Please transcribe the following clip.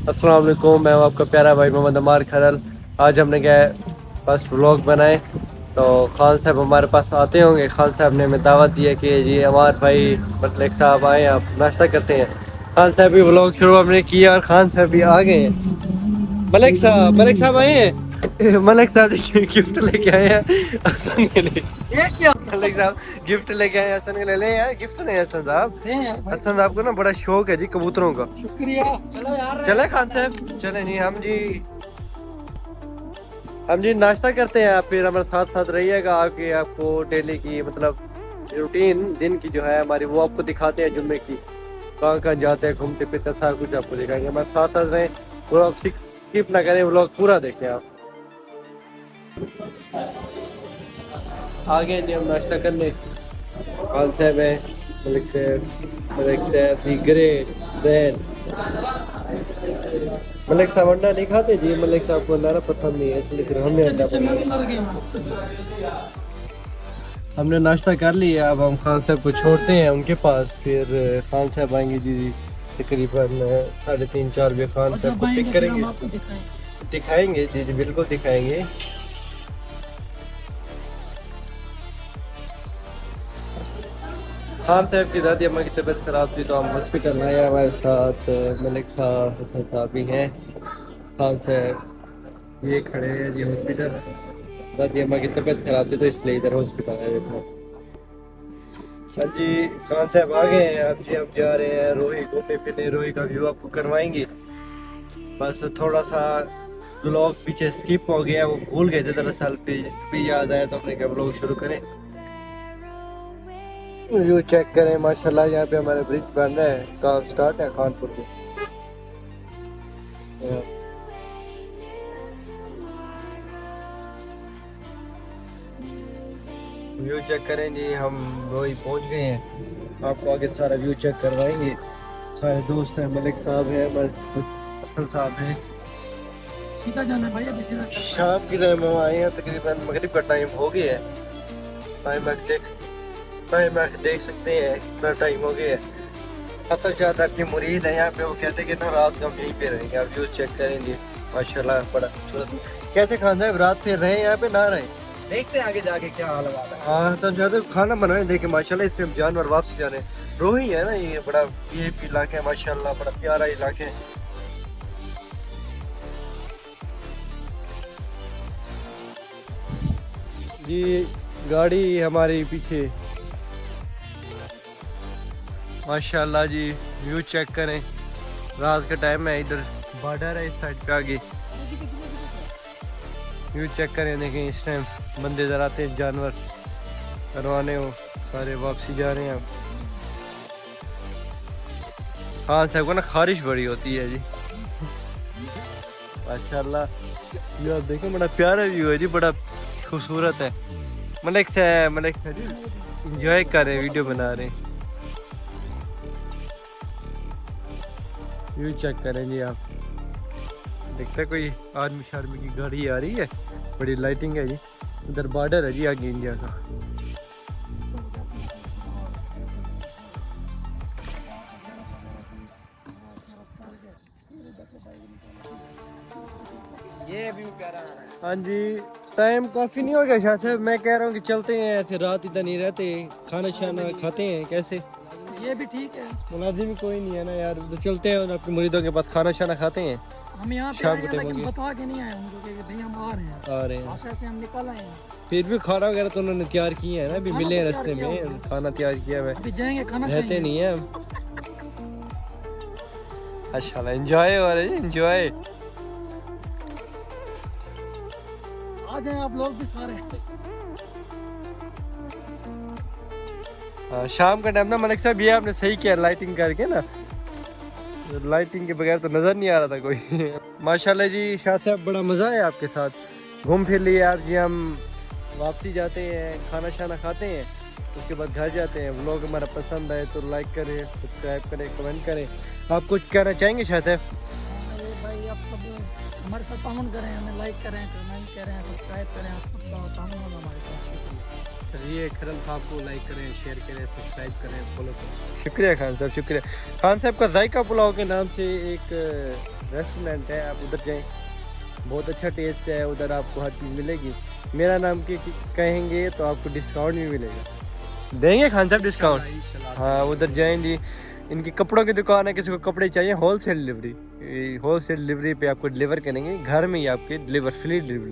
अस्सलाम वालेकुम, मैं हूं आपका प्यारा भाई मोहम्मद अमार खरल। आज हमने क्या है फर्स्ट व्लॉग बनाए, तो खान साहब हमारे पास आते होंगे। खान साहब ने हमें दावत दी है कि जी अमार भाई मतलब साहब आए, आप नाश्ता करते हैं। खान साहब भी व्लॉग शुरू हमने किया और खान साहब भी आ गए हैं। मलिक साहब आए हैं। मलिक साहब देखिए गिफ्ट लेके आए हैं हसन के लिए। ये क्या मलिक साहब गिफ्ट लेके आए हैं हसन के लिए। ले यार गिफ्ट नहीं हसन साहब। हसन साहब को ना बड़ा शौक है जी कबूतरों का। शुक्रिया। चलो यार चले खान साहब चले। नहीं हम जी नाश्ता करते हैं, आप फिर हमारे साथ साथ रहिएगा। आपकी आपको डेली की मतलब रूटीन दिन की जो है हमारी वो आपको दिखाते हैं। जुम्मे की कहाँ कहाँ जाते हैं, घूमते फिरते सारा कुछ आपको दिखाएंगे। हमारे साथ साथ रहें, व्लॉग स्किप ना करें, व्लॉग पूरा देखें आप। आगे जी हम नाश्ता करने। खान साहब है, मलिक साहब दी ग्रेट देन। मलिक साहब अंडा नहीं खाते जी, मलिक साहब को अंडा पसंद नहीं है, इसलिए फिर हमने अंडा हमने नाश्ता कर लिया। अब हम खान साहब को छोड़ते हैं उनके पास, फिर खान साहब आएंगे जी तकरीबन 3:30-4 बजे। खान साहब को पिक करेंगे, दिखाएंगे जी जी बिल्कुल दिखाएंगे। खान साहब की दादी अम्मा की तबीयत खराब थी तो हम हॉस्पिटल में आए। हमारे साथ मलिक साहब हसन साहब भी हैं। खान साहब ये खड़े हैं जी हॉस्पिटल। दादी अम्मा की तबीयत खराब थी तो इसलिए इधर हॉस्पिटल आए थे। हाँ जी खान साहब आ गए हैं। अब जी हम जा रहे हैं रोही घूमने फिरने। रोही का व्यू आपको करवाएंगे। बस थोड़ा सा ब्लॉग पीछे स्किप हो गया, वो भूल गए थे दरअसल। भी याद आया तो हमने कहा ब्लॉग शुरू करें। व्यू चेक करें माशाल्लाह। यहाँ पे हमारे ब्रिज बन रहा है, काम स्टार्ट है खानपुर में। व्यू चेक करें जी, हम रोही पहुंच गए हैं। आपको आगे सारा व्यू चेक करवाएंगे। सारे दोस्त हैं, मलिक साहब है, हमारे हसन साहब है। सीधा जाना है भाई, अभी सीधा शाम के टाइम हम आए हैं, तकरीबन मगरिब का टाइम हो गया है। टाइम आप देख सकते हैं कितना टाइम हो गया है। असल चाहता अपनी मुरीद है यहाँ पे, वो कहते कि ना रात को हम यहीं पे रहेंगे। आप व्यू चेक करेंगे माशाल्लाह बड़ा खूबसूरत। कैसे खान साहब रात फिर रहे यहाँ पे ना रहे, देखते हैं आगे जाके क्या हाल है। हाँ तो ज्यादा खाना बनाए देखे माशाल्लाह। इस टाइम जानवर वापसी जाने रोही है ना, ये बड़ा वीआईपी इलाका है माशाल्लाह, बड़ा प्यारा इलाका है। जी गाड़ी हमारे पीछे माशाल्लाह जी। व्यू चेक करें, रात का टाइम है, इधर बॉर्डर है इस साइड पे आगे। व्यू चेक करें, देखें इस टाइम बंदे इधर आते हैं जानवर करवाने, हो सारे वापसी जा रहे हैं। अब हाँ साहब को ना खारिश बड़ी होती है जी माशाल्लाह। ये देखें बड़ा प्यारा व्यू है जी, बड़ा खूबसूरत है। मलिक से इंजॉय कर रहे हैं, वीडियो बना रहे हैं। व्यू चेक करें जी आप, देखते कोई आर्मी शार्मी की गाड़ी आ रही है, बड़ी लाइटिंग है जी। उधर बॉर्डर है जी आगे इंडिया का। ये व्यू प्यारा है। हाँ जी टाइम काफी नहीं हो गया शायद से, मैं कह रहा हूँ कि चलते हैं, ऐसे रात इधर नहीं रहते, खाना शाना खाते हैं कैसे। ये भी ठीक है, मुलाजिम भी कोई नहीं है ना यार, तो चलते हैं अपने मुरीदों के पास खाना शाना खाते हैं। हम यहाँ शाम को टाइम बता के नहीं आए उनको कि भाई हम आ रहे हैं ऐसे हम निकल आए हैं। फिर भी खाना वगैरह तो उन्होंने तैयार किया है ना, अभी मिले हैं रास्ते में, खाना तैयार किया हुआ है। अभी जाएंगे, खाना रहते नहीं है हम। अच्छा एंजॉय हो रहा है, एंजॉय। आ जाए आप लोग भी सारे। शाम का टाइम ना मलिक साहब, ये आपने सही किया लाइटिंग करके ना, लाइटिंग के बगैर तो नज़र नहीं आ रहा था कोई माशाल्लाह जी। शाह साहब बड़ा मज़ा है आपके साथ, घूम फिर लिए आप जी। हम वापसी जाते हैं, खाना शाना खाते हैं, उसके बाद घर जाते हैं। व्लॉग हमारा पसंद आए तो लाइक करें, सब्सक्राइब करें, कमेंट करें। आप कुछ कहना चाहेंगे शाह साहब? भाई आप सब हमारे साथ ताउन करें, हमें लाइक करें, कमेंट करें, सब्सक्राइब करें, आप सब ताउन होगा हमारे साथ। चलिए खरल साहब को लाइक करें, शेयर करें, सब्सक्राइब करें, फॉलो करें। शुक्रिया खान साहब, शुक्रिया। खान साहब का जायका पुलाव के नाम से एक रेस्टोरेंट है, आप उधर जाएं, बहुत अच्छा टेस्ट है उधर, आपको हर चीज़ मिलेगी। मेरा नाम के कहेंगे तो आपको डिस्काउंट भी मिलेगा। देंगे खान साहब डिस्काउंट? हाँ उधर जाएं जी। इनकी कपड़ों की दुकान है, किसी को कपड़े चाहिए होल सेल डिलीवरी पे आपको डिलीवर करेंगे, घर में ही आपके डिलीवर, फ्री डिलीवरी।